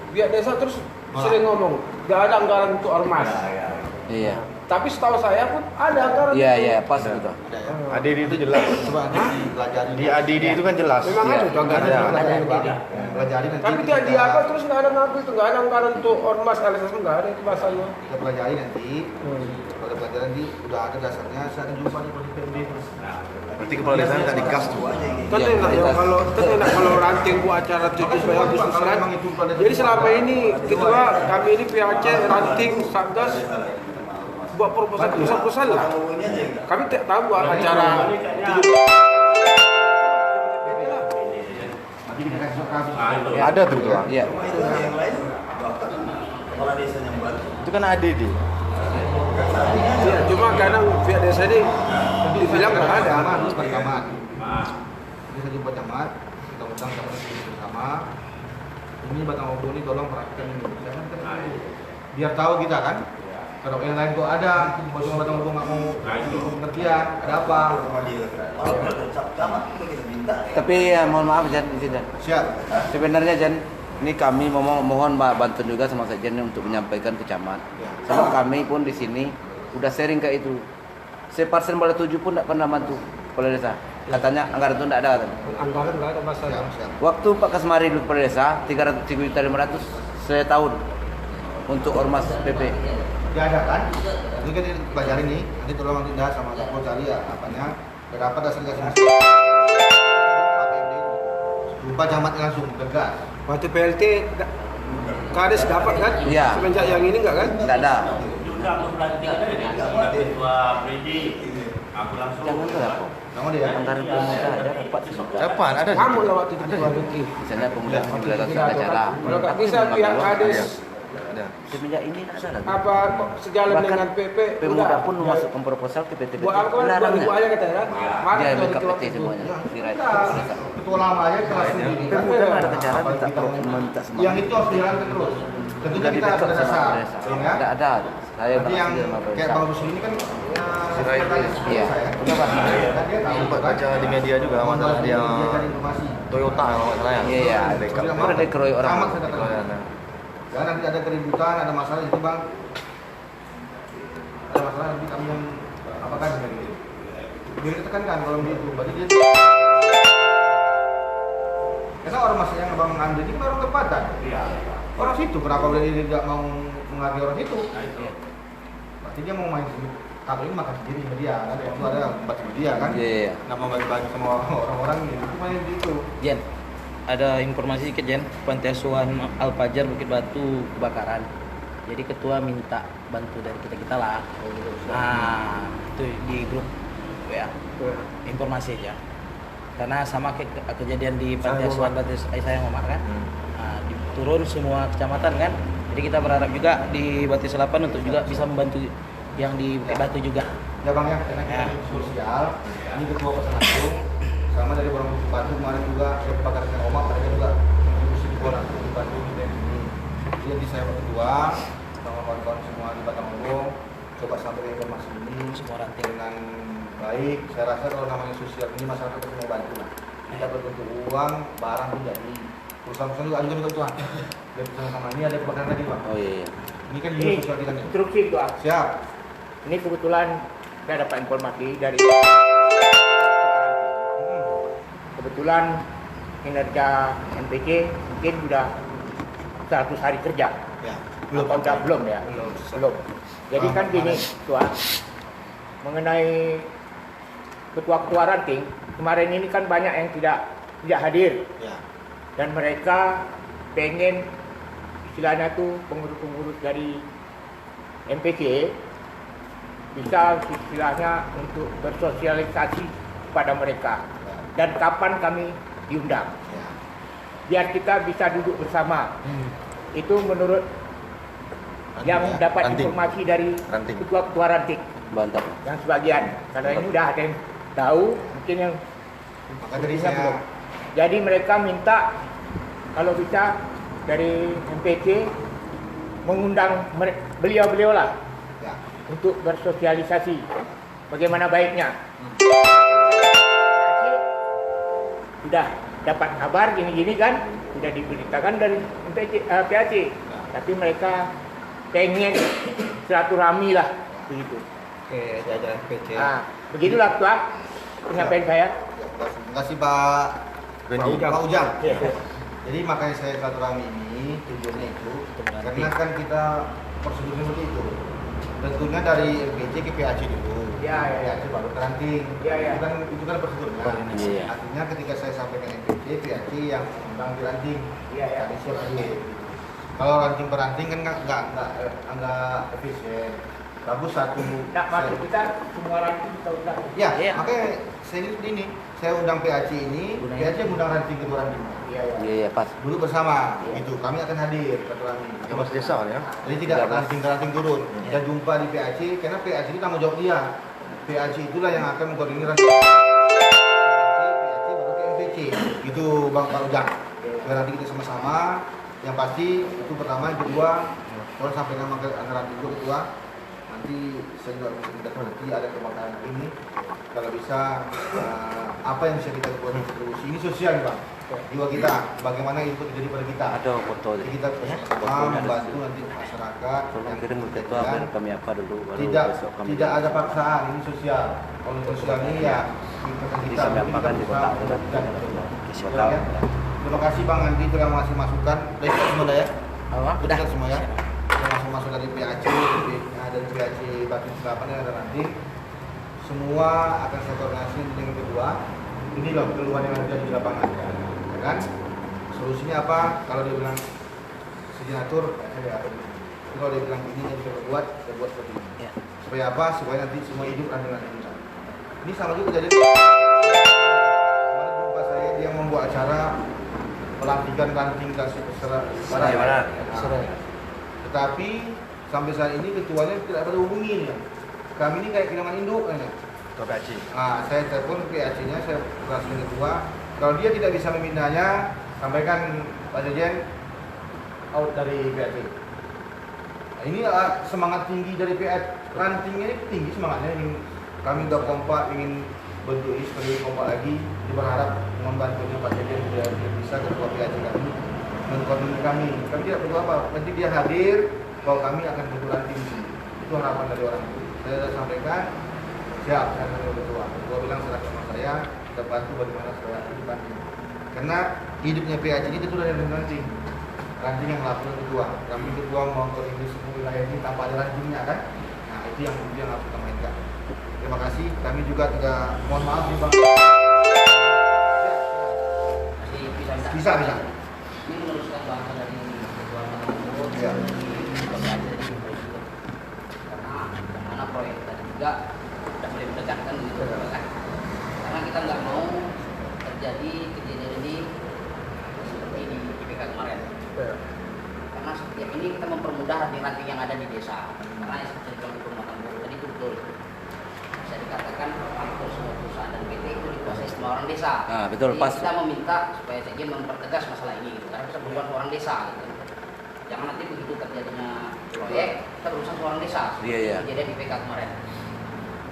C: pihak desa terus sering ngomong, nggak ada anggaran untuk ormas.
D: Iya.
C: Tapi setahu saya pun ada anggaran.
D: Iya,
C: itu.
D: iya, pas gitu.
F: ADD itu jelas.
B: Coba nanti pelajari.
F: Di ADD itu kan jelas.
C: Memang
D: Iya.
C: ada tuh anggaran.
F: Ada.
C: Pelajari, Pak.
B: Pelajari nanti.
C: Tapi dia
B: kita-
C: diapa terus nggak ada ngaku itu, nggak ada anggaran untuk ormas, LSS nggak ada itu bahasanya.
B: Kita pelajari nanti.
C: Hmm.
B: Kalau pelajaran nanti udah ada dasarnya, saya akan jumpa di PMD.
F: Berarti kepala desa minta digas tuh aja.
C: Kan
D: Iya,
C: enak ya
D: jelas.
C: kalau ranting buat acara 17 Agustus kan. Jadi selama ini ketua kami ini PAC ranting Satgas buat proposal lah. Kami tak tahu buat acara 17.
B: Nanti kita kasih kasus.
F: Ada tuh tuh.
D: Iya.
F: Itu kan ADD.
C: Ya, cuma kadang pihak desa ini dibilang nggak ada.
B: Camat, Pak Camat.
A: Maaf.
B: Jadi saya jumpa camat, kita undang camat bersama. Ini Batang Obo ini tolong perhatikan ini. Jangan kan biar tahu kita kan. Kalau yang lain kok ada, bosnya Batang Obo nggak mau pengertian, ada apa?
D: Tapi ya, mohon maaf Jan, di sini.
B: Siap.
D: Sebenarnya Jan, ini kami mohon bantu juga sama Sekjen untuk menyampaikan ke camat. Sama kami pun di sini udah sharing ke itu. Separsen boleh 7 pun tidak pernah bantu kepala desa. Katanya anggaran itu tidak ada katanya.
C: Anggaran nggak ada masalah.
B: Siap.
D: Waktu Pak Kesmari dulu kepala desa 303.500 setahun untuk ormas PP.
B: Ya ada kan? Ini kan pelajari nih. Nanti tolong nanti dah sama Kapol cari ya apanya. Berapa dasar kasih. Lupa camatnya langsung tegas.
C: Waktu PLT Kades dapat kan?
D: Iya.
C: Semenjak yang ini enggak kan?
D: Tidak ada.
A: Juga aku pelantikan ada ketua Predi. Aku langsung.
D: Jangan berapa.
B: Nama dia.
D: Anggaran pemuda ada dapat juga.
F: Kapan? Ada.
C: Kamu lah waktu itu ketua Luki.
D: Misalnya pemuda tata cara.
C: Kalau nggak bisa pihak kades
F: Ada.
D: Semenjak ini tak ada lagi.
C: apa sejalan
D: Bahkan
C: dengan PP
D: Pemuda
C: udah.
D: pun memasukkan proposal ke PT-PT.
C: Buat aku kan 2000 aja katanya. Mana
D: Dia
C: dari
D: buka
C: ketua
D: PT semuanya. Kira
B: Ketua lama aja kelas ini.
D: Pemuda ada cara minta minta semangat.
B: Yang itu harus dijalankan terus. Tentu kan kita ada dasar, ya.
D: Tidak ada. Saya
B: Nanti yang kayak Bang Rusli ini kan
D: Iya. Udah Pak.
F: Sempat baca di media juga masalah dia Toyota kalau nggak salah ya.
D: Iya, iya.
F: Backup.
D: Pernah dikeroyok orang.
B: Sama saya katakan. Jangan nanti ada keributan, ada masalah itu Bang. Ada masalah nanti kami yang apakan gitu. Biar ditekankan kalau begitu. Berarti dia karena orang masih yang Bang Andre ini kan orang tempatan.
A: Iya.
B: Orang situ, kenapa dia tidak mau menghargai orang situ?
D: Iya.
B: Berarti dia mau main sini. Kalau ini makan sendiri sama dia kan, itu ada tempat sama dia kan.
D: Iya.
B: Kenapa bagi-bagi sama orang-orang gitu, itu main di itu.
E: Jen, ada informasi sedikit Jen, Panti Asuhan Al Fajar Bukit Batu kebakaran. Jadi ketua minta bantu dari kita lah. Nah, itu di grup WA. Informasi aja. Karena sama kayak kejadian di Panti Asuhan saya Ngomar kan. Nah, turun semua kecamatan kan. Jadi kita berharap juga di Batu Selapan untuk juga bisa membantu yang di Bukit Batu juga.
B: Ya Bang ya, karena kita di sosial, ini ketua Pesanakung, sama dari orang Bukit Batu kemarin juga, saya pakar dengan Oma, mereka juga kontribusi di orang Bukit Batu di ini. Jadi saya berdua, sama kawan-kawan semua di Batang Obong, coba sampaikan informasi ini
E: Semua ranting.
B: dengan baik. Saya rasa kalau namanya sosial ini masyarakat pasti mau bantu lah. Kita berbentuk uang, barang pun jadi. Perusahaan-perusahaan juga ajukan ketua. Dan perusahaan sama ini ada kebakaran tadi Pak.
D: Oh iya.
B: Ini kan juga sosial kita nih.
G: Instruksi itu ah.
B: Siap.
G: Ini kebetulan saya dapat informasi dari kebetulan kinerja MPC mungkin sudah 100 hari kerja.
B: Ya.
G: Apa udah belum ya? Belum. Jadi kan gini, Tuan, mengenai ketua-ketua ranting kemarin ini kan banyak yang tidak hadir
B: Ya.
G: dan mereka pengen istilahnya tuh pengurus-pengurus dari MPC bisa istilahnya untuk bersosialisasi kepada mereka dan kapan kami diundang
B: Ya.
G: biar kita bisa duduk bersama. Itu menurut
F: Ranting
G: yang
F: ya?
G: dapat
F: Ranting.
G: informasi dari
F: Ranting.
G: ketua-ketua ranting
D: Bantap.
G: yang sebagian karena ini udah ada yang tahu mungkin yang
B: Maka dari
G: Iya,
B: saya
G: belum. Jadi mereka minta kalau bisa dari MPC mengundang beliau-beliau lah
B: ya.
G: untuk bersosialisasi bagaimana baiknya. Sudah dapat kabar gini-gini kan, sudah diberitakan dari MPC, PAC, tapi mereka pengen silaturahmi lah begitu.
F: Oke, jajaran PC.
G: Nah, begitulah Tuan penyampaian saya.
B: Terima kasih Pak
F: Randy.
B: Pak Ujang.
G: Ya.
B: Jadi makanya saya silaturahmi ini tujuannya itu karena kan kita prosedurnya seperti itu. Tentunya dari MPC ke PAC dulu.
G: Ya, ya, ya.
B: PAC baru ke ranting.
G: Ya, ya.
B: Itu kan prosedurnya.
D: Iya.
B: Artinya ketika saya sampaikan MPC, PAC yang undang di ranting.
G: Iya, ya.
B: Kami siap hadir. Kalau ranting per ranting kan nggak efisien. Bagus satu.
G: Nah, maksud kita semua ranting kita undang.
B: Ya,
E: Iya.
B: makanya saya ini saya undang PAC ini, PAC undang ranting kedua ranting.
G: Iya, ya.
D: Iya, iya, pas.
B: Dulu bersama, gitu. Kami akan hadir silaturahmi.
F: Itu Mas Desa kan ya?
B: Jadi tidak ranting-ranting turun. Dan jumpa di PAC, karena PAC itu tanggung jawab dia. PAC itulah yang akan mengkoordinir ranting. PAC baru ke MPC. Gitu Bang Pak Ujang. Biar nanti kita sama-sama. Yang pasti itu pertama, yang kedua, kalau sampai nama anggaran itu kedua, nanti saya juga minta nanti ada kebakaran ini. Kalau bisa apa yang bisa kita buat kontribusi ini sosial nih Bang. Jiwa kita, bagaimana itu terjadi pada kita.
D: Ada foto
B: Jadi kita bersama membantu nanti masyarakat
D: Tolong
B: yang
D: kirim ke ketua
B: kejadian.
D: biar kami apa dulu baru
B: Tidak
D: besok kami
B: tidak ada paksaan, ini sosial. Kalau sosial ini ya
D: Jadi kami apakan di kota
B: Ya. Terima kasih Bang Andi telah ngasih masukan. Udah ikhlas semua dah ya?
E: Udah.
B: Ikhlas semua ya. Ada masuk-masuk dari PAC, dari PAC Batu Selapan dan ada nanti. Semua akan saya koordinasi dengan kedua. Ini loh keluhan yang ada di lapangan, ya kan? Solusinya apa? Kalau dia bilang sejenatur, ya. Kalau dia bilang ini yang kita buat seperti ini.
E: Ya.
B: Supaya apa? Supaya nanti semua hidup ranting-ranting. Ini sama juga kejadian. Kemarin jumpa saya dia membuat acara pelantikan ranting kasih
A: Bagaimana?
B: Tetapi sampai saat ini ketuanya tidak pada hubungi nih. Kami ini kayak kehilangan induk kayaknya.
F: Ketua PAC.
B: Saya telepon PAC-nya, saya langsung ketua. Kalau dia tidak bisa memindahnya, sampaikan Pak Dirjen out dari PAC. Nah, ini semangat tinggi dari PAC. Rantingnya ini tinggi semangatnya. Kami udah kompak ingin bentuk ini sebagai kompak lagi. Kita berharap dengan bantuannya Pak Dirjen dia bisa ketua PAC kami mengkoordinasi kami. Kami tidak perlu apa, nanti dia hadir bahwa kami akan bentuk ranting di sini. Itu harapan dari orang itu. Saya sudah sampaikan, siap, saya akan menjadi ketua. Ketua bilang serahkan sama saya, kita bantu bagaimana saya dibantu. Karena hidupnya PAC ini itu dari ranting. Ranting yang melakukan ketua. Kami ketua mengkoordinasi semua wilayah ini tanpa ada rantingnya kan. Nah itu yang harus kita mainkan. Terima kasih. Kami juga tidak mohon maaf nih Bang. Bisa.
E: Ini meneruskan bahasa dari ketua Mahkamah
B: Ya.
E: Karena proyek tadi juga sudah mulai mendekatkan gitu kan. Karena kita nggak mau terjadi kejadian ini seperti di IPK kemarin. Karena setiap ini kita mempermudah ranting-ranting yang ada di desa. Karena yang seperti yang diperlukan tadi itu betul. Bisa dikatakan hampir semua perusahaan dan PT itu dikuasai semua orang desa.
D: Betul.
E: Jadi
D: Pas.
E: kita meminta supaya Sekjen mempertegas masalah ini gitu. Karena kita bukan orang desa gitu. Jangan nanti begitu terjadinya proyek kita berurusan orang desa.
D: Iya.
E: Kejadian di PK kemarin.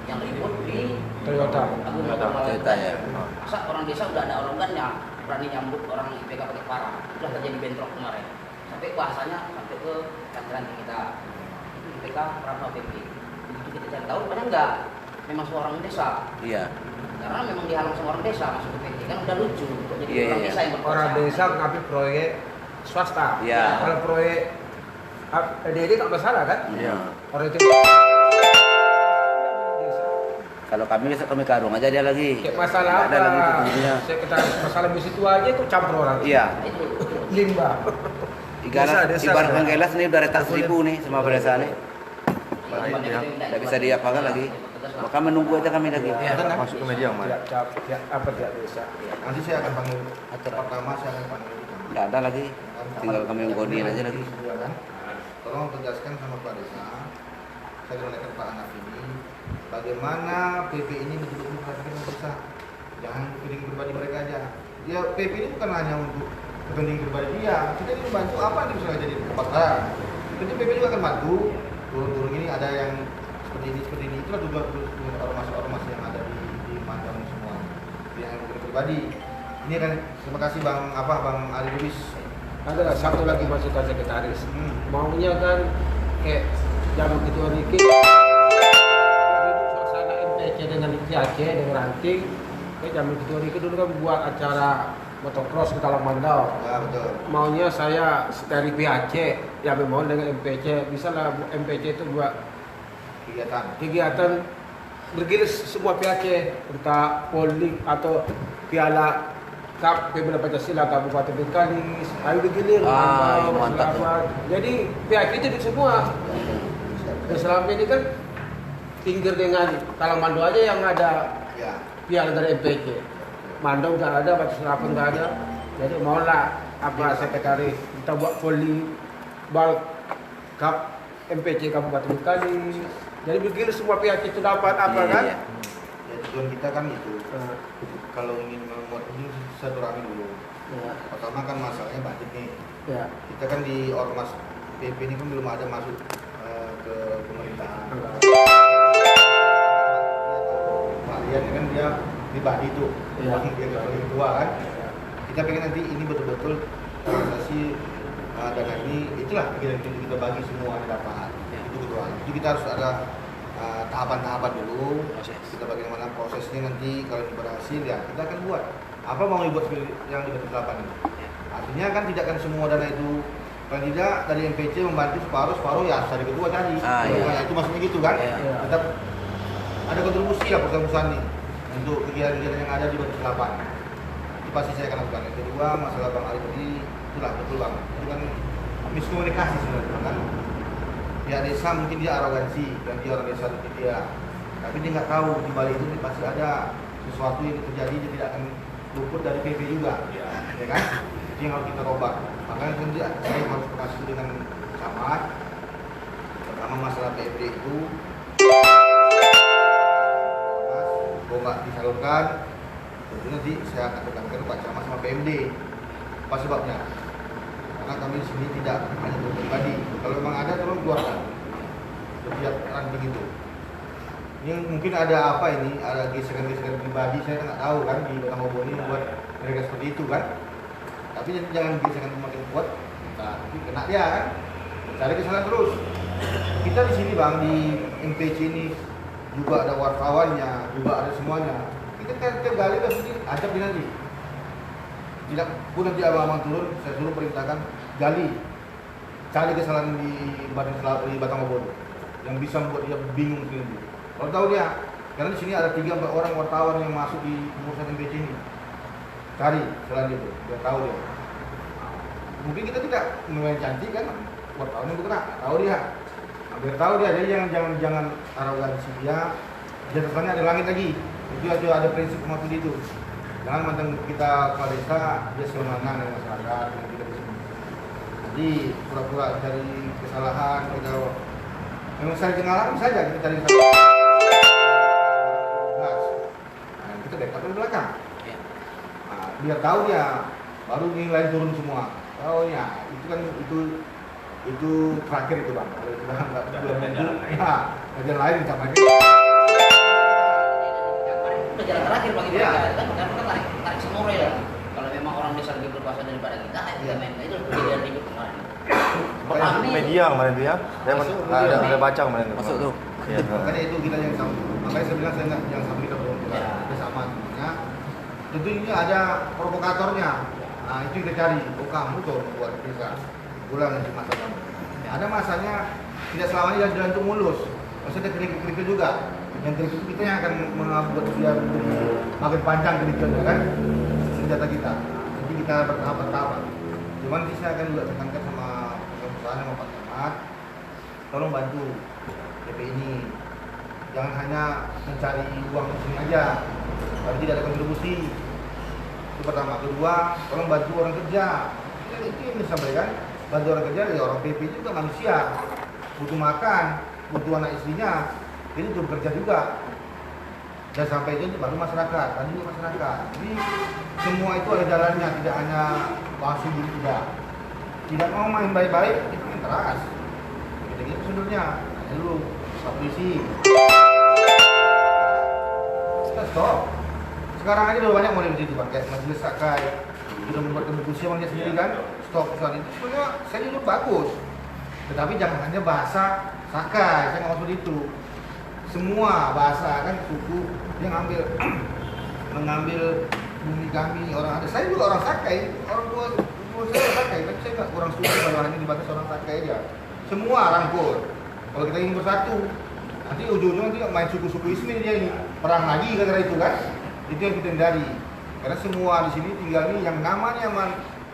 E: Yang ribut di
C: Toyota.
D: Toyota ya.
E: Masa orang desa udah ada organnya berani nyambut orang IPK pakai parah. Sudah terjadi bentrok kemarin. Sampai bahasanya sampai ke ranting kita. Itu IPK Prapta PP. Begitu kita cari tahu rupanya enggak. Memang seorang desa.
D: Iya.
E: Karena memang dihalang sama orang desa masuk ke PT kan udah lucu. Jadi
D: Iya,
E: orang
D: iya.
E: desa yang berkuasa.
C: Orang desa ngambil proyek swasta.
D: Iya.
C: Kalau proyek DD nggak masalah kan?
D: Iya.
C: Orang itu
D: Kalau kami karung aja dia lagi.
C: kayak masalah
D: Nggak ada lagi
C: apa?
D: petunjuknya.
C: Sekitar masalah di situ aja itu campur orang.
D: Iya.
E: Itu
C: Limbah.
D: Ibaratkan gelas nih udah retak seribu nih sama pedesa nih. Tidak bisa diapakan lagi. Maka menunggu aja kami lagi.
F: Masuk ke media Mas.
C: Tidak desa.
B: Nanti saya akan panggil pertama saya akan panggil.
D: Tidak ada lagi. Tinggal kami mengkoordinir aja lagi.
B: Tolong tegaskan sama Pak Desa. Saya menanyakan Pak Anak ini bagaimana PP ini betul-betul memperhatikan desa. Jangan kepentingan pribadi mereka aja. Ya PP ini bukan hanya untuk kepentingan pribadi dia. Kita ini membantu apa yang bisa jadi kebakaran. Jadi PP juga akan bantu. Turun-turun ini ada yang seperti ini. Itulah juga ormas-ormas yang ada di Mandang semua. Yang pribadi. Ini kan terima kasih Bang Ali Lubis.
C: Ada satu lagi masukan sekretaris. Maunya kan kayak zaman ketua Riki suasana MPC dengan PAC dengan ranting. Kayak zaman ketua Riki dulu kan buat acara motocross ke dalam Mandau.
B: Ya betul.
C: Maunya saya dari PAC yang mau dengan MPC bisa lah MPC itu buat kegiatan bergilis semua PAC entah polling atau piala Kap Pembela Pancasila Kabupaten Bengkalis, ayo bergilir.
D: Mantap.
C: Jadi PAC itu semua. Dan selama ini kan pinggir dengan Talang Mando aja yang ada
B: Ya.
C: piala dari MPC. Mando nggak ada, Batu Serapan nggak ada. Jadi maulah apa sekretaris kita buat poli bal Kap MPC Kabupaten Bengkalis. Jadi begitu semua pihak itu dapat apa kan?
B: Ya tujuan kita kan itu. Kalau ingin membuat ini silaturahmi dulu.
C: Ya.
B: Pertama kan masalahnya budget nih.
C: Ya.
B: Kita kan di ormas PP ini kan belum ada masuk ke pemerintahan. Kalian kan dia pribadi tuh,
C: Iya.
B: dia paling tua kan. Kita pengen nanti ini betul-betul organisasi dana ini itulah kita bagi semua yang dapat. Itu ketua. Jadi kita harus ada tahapan-tahapan dulu. Kita bagaimana prosesnya nanti kalau ini berhasil ya kita akan buat. Apa mau dibuat yang di 8 ini? Artinya kan tidak akan semua dana itu paling tidak dari MPC membantu separuh ya dari ketua tadi.
D: Iya.
B: Itu maksudnya gitu kan?
D: Iya.
B: Tetap ada kontribusi lah perusahaan-perusahaan ini untuk kegiatan-kegiatan yang ada di 8. Itu pasti saya akan lakukan. Yang kedua masalah Bang Ali tadi itulah betul Bang. Itu kan miskomunikasi sebenarnya kan. Ya desa mungkin dia arogansi dan dia orang desa mungkin dia Tapi dia nggak tahu di balik itu pasti ada sesuatu yang terjadi, dia tidak akan luput dari PP juga, ya kan? Itu yang harus kita robah. Makanya kemudian saya harus komunikasi dengan camat. Pertama masalah PP itu, kalau nggak disalurkan, tentunya nanti saya akan tekankan Pak Camat sama PMD. Apa sebabnya? Karena kami di sini tidak hanya pribadi. Kalau memang ada, tolong keluarkan. Setiap ranting itu. Ini mungkin ada apa ini? Ada gesekan-gesekan pribadi. Saya nggak tahu kan di Batang Obo ini buat mereka seperti itu kan. Tapi jangan gesekan semakin kuat. Nah, nanti kena dia kan. Cari kesalahan terus. Kita di sini bang di MPC ini juga ada wartawannya, juga ada semuanya. Kita kan tiap kali pasti ajak dia nanti. Tidak pun nanti abang-abang turun, saya suruh perintahkan gali, cari kesalahan di Batang Obo yang bisa membuat dia bingung sendiri. Kalau tahu dia, karena di sini ada 3-4 orang wartawan yang masuk di urusan MPC ini. Cari selain itu, biar tahu dia. Mungkin kita tidak memang cantik kan, wartawan yang bergerak, tahu dia. Biar tahu dia, jadi jangan arogansi dia. Jatuhnya ada langit lagi. Itu ada prinsip seperti itu. Jangan mantan kita kepala desa dia sewenang dengan masyarakat yang kita di sini. Jadi pura-pura cari kesalahan kita. Memang saya kenal saja kita cari kesalahan. Nah, kita backup dari belakang. Nah, biar tahu dia, baru nilai turun semua. Oh ya, itu kan itu terakhir itu bang. Kalau itu bang nggak ya, kajian lain sama lagi.
H: Itu jalan terakhir bagi
B: Iya.
H: mereka kan tarik semua ya. Kalau memang orang desa lebih berkuasa daripada kita, kita main itu kejadian ribut kemarin.
I: Makanya media kemarin dia, ada baca kemarin.
D: Masuk tuh.
I: Iya.
B: Makanya itu kita yang sama. Makanya saya bilang saya nggak yang sama kita beruntung.
H: Ya.
B: Kita sama semuanya. Tentu ini ada provokatornya. Nah itu kita cari. Oh kamu tuh buat desa. Ulang nanti masa kamu. Ada masanya tidak selamanya jalan itu mulus. Maksudnya kerikil juga. Yang kerikil itu kita yang akan membuat dia makin panjang kerikilnya kan. Senjata kita. Jadi kita bertahap-tahap. Cuman saya akan juga tekankan sama perusahaan sama Pak Camat. Tolong bantu DP ini. Jangan hanya mencari uang di sini aja. Tapi tidak ada kontribusi. Itu pertama. Kedua, tolong bantu orang kerja. Itu yang disampaikan. Bantu orang kerja dari orang PP juga manusia. Butuh makan, butuh anak istrinya. Jadi butuh bekerja juga. Dan sampai itu baru masyarakat. Tadi juga masyarakat. Jadi semua itu ada jalannya. Tidak hanya langsung dulu tidak. Tidak mau main baik-baik, itu main keras. Jadi itu sundurnya. Tanya dulu, Pak Polisi. Kita stop. Sekarang aja udah banyak model di situ, Pak. Kayak Majelis Sakai. Sudah membuat kontribusi orangnya sendiri kan. Stop soal itu. Sebenarnya saya dulu bagus. Tetapi jangan hanya bahasa Sakai. Saya nggak maksud itu. Semua bahasa kan suku yang mengambil bumi kami orang ada. Saya juga orang Sakai. Orang tua saya Sakai. Tapi saya nggak orang suku kalau hanya dibatas orang Sakai aja. Semua rangkul. Kalau kita ingin bersatu, nanti ujung-ujungnya nanti main suku-suku Ismi dia ini perang lagi karena itu kan. Itu yang kita hindari. Karena semua di sini tinggal ini yang namanya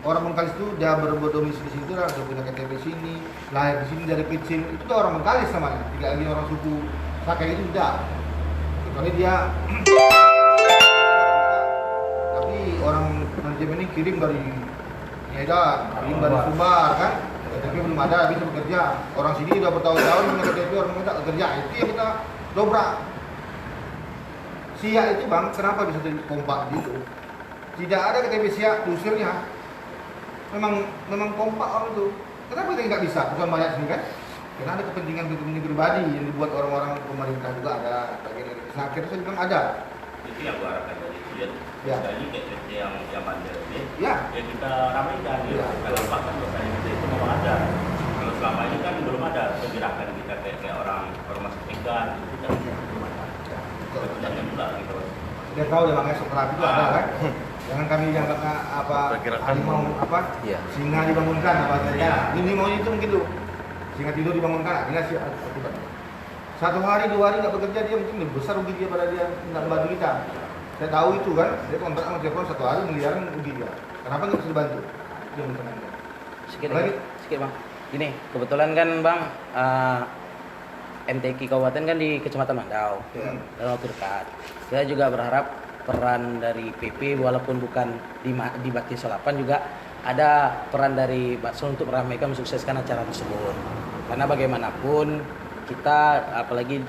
B: orang Bengkalis itu dia berdomisili di sini itu udah punya KTP sini, lahir di sini dari kecil itu udah orang Bengkalis namanya. Tidak lagi orang suku Sakai itu tidak. Kecuali dia tapi orang manajemen ini kirim dari Medan, kirim dari Sumbar kan. KTP belum ada, bisa bekerja. Orang sini udah bertahun-tahun punya KTP, orang minta bekerja. Itu yang kita dobrak. Siak itu bang, kenapa bisa jadi kompak gitu? Tidak ada KTP Siak, diusirnya. Memang kompak orang itu. Kenapa kita nggak bisa? Bukan banyak sini kan? Karena ada kepentingan pribadi yang dibuat orang-orang pemerintah juga ada. Bagian dari nah, akhirnya saya bilang ada.
A: Itu yang gua harapkan dari itu
B: Ya.
A: Jadi kayak yang bandel ini,
B: Ya.
A: ya kita ramaikan ya.
B: Ya.
A: Kalau bahkan biasanya itu memang ada. Kalau selama ini kan belum ada pergerakan kita kayak orang masuk ikan itu kan belum ada. Jangan juga gitu.
B: Dia tahu dia makanya setelah itu ada kan. Jangan kami yang apa harimau apa
D: Iya.
B: singa dibangunkan apa saja.
A: Iya.
B: Ini mau itu mungkin tuh. Singa tidur dibangunkan, ini sih akibat. Satu hari, 2 hari nggak bekerja dia mungkin lebih besar rugi dia pada dia nggak membantu kita. Saya tahu itu kan, dia kontrak sama telepon 1 hari miliaran rugi dia. Kenapa nggak bisa dibantu? Dia minta
E: Sedikit bang. Gini, kebetulan kan bang, MTQ Kabupaten kan di Kecamatan Mandau dalam waktu dekat. Kita juga berharap peran dari PP walaupun bukan di Bakti Solapan juga ada peran dari Bakso untuk meramaikan mensukseskan acara tersebut. Karena bagaimanapun kita, apalagi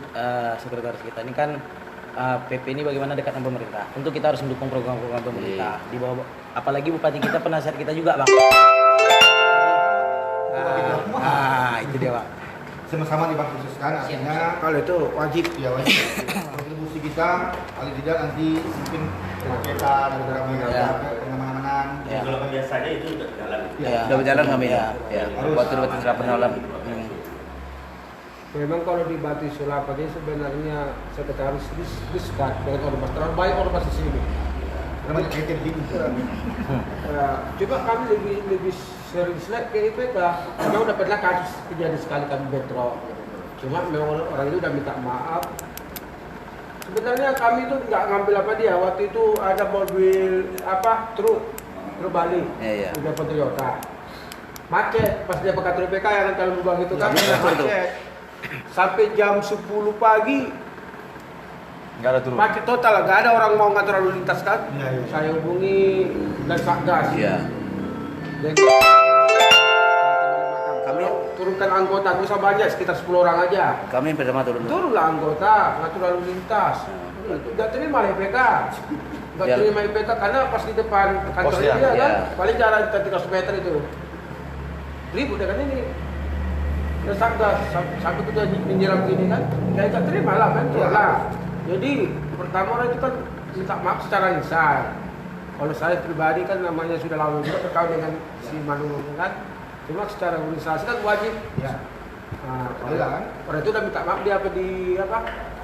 E: sekretaris kita ini kan PP ini bagaimana dekat dengan pemerintah. Tentu kita harus mendukung program-program pemerintah. Di bawah, apalagi bupati kita penasihat kita juga, Bang. Itu dia, Bang.
B: Sama-sama dibantukan, artinya
C: Kalau itu wajib.
B: ya wajib. Kontribusi kita paling tidak nanti mungkin kita ada pengamanan.
E: Ya.
A: Kalau biasanya itu udah jalan.
E: Ya.
D: Udah berjalan kami ya. Ya.
B: Harus.
D: Waktu serapan malam.
C: Memang kalau di Bakti Solapan ini sebenarnya sekretaris diskat dengan ormas, terlalu banyak ormas di sini.
B: Namanya kaitan tinggi.
C: Coba kami lebih sering selek ke IPK. Memang udah pernah kasus kejadian sekali kami bentrok. Cuma memang orang itu udah minta maaf. Sebenarnya kami itu nggak ngambil apa dia. Waktu itu ada mobil truk balik, udah Toyota. Macet pas dia pakai IPK yang kalau lubang itu kan macet. Sampai jam 10 pagi
I: Nggak ada turun.
C: macet total, nggak ada orang mau ngatur lalu lintas kan. Saya hubungi dan Satgas.
D: Iya.
C: Jadi kami turunkan anggota, nggak usah banyak, sekitar 10 orang aja.
D: Kami pertama turun.
C: Turunlah anggota, ngatur lalu lintas. Nggak terima IPK. Nggak
D: Ya.
C: terima IPK karena pas di depan kantor
I: Posnya,
C: dia kan,
D: ya.
C: paling jalan 300 meter itu. Ribut dengan ini. Dan sampai kita menyiram gini kan, ya nggak terima lah, bentrok lah. Jadi pertama orang itu kan minta maaf secara lisan. Kalau saya pribadi kan namanya sudah lama juga terkait dengan si Manu kan, cuma secara organisasi kan wajib.
B: Ya.
C: Nah,
B: Kan?
C: orang itu udah minta maaf dia di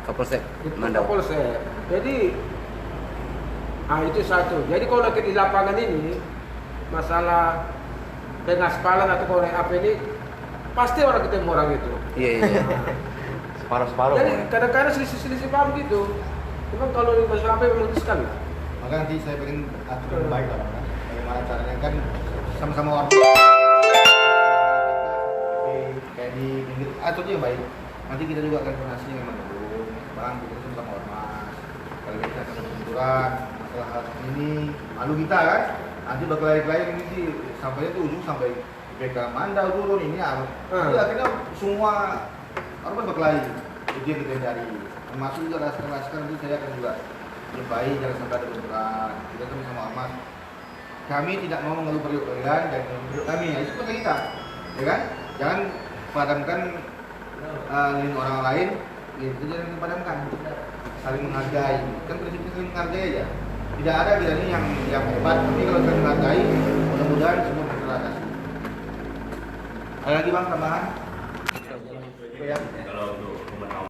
D: Kapolsek
C: di
D: Mandau.
C: Kapolsek. Jadi itu satu. Jadi kalau lagi di lapangan ini masalah pengaspalan atau korek apa ini pasti orang ketemu orang itu.
D: Iya.
I: Separuh-separuh.
C: Jadi kadang-kadang selisih-selisih paham gitu. Cuma kalau di masalah apa memang sekali.
B: Maka nanti saya pengen atur lebih baik lah, kan? Bagaimana caranya kan sama-sama orang kayak di pinggir aturnya yang baik. Nanti kita juga akan koordinasi dengan mendukung, bang, kita sama ormas. Kalau kita akan benturan masalah hal seperti ini, malu kita kan. Nanti berkelahi-kelahi ini sih sampainya tuh ujung sampai PK Mandau turun ini harus. Jadi akhirnya semua ormas berkelahi. Itu yang kita cari. Termasuk juga laskar-laskar itu saya akan juga jumpai, jangan sampai ada benturan. Kita kan sama ormas. Kami tidak mau mengeluh periuk kalian dan menurut kami ya itu kata kita, ya kan? Jangan padamkan lilin orang lain, itu jangan dipadamkan. Saling menghargai, kan prinsipnya saling menghargai aja. Tidak ada kita ini yang hebat, tapi kalau saling menghargai, mudah-mudahan semua terlatasi. Ada lagi bang tambahan?
A: Kalau untuk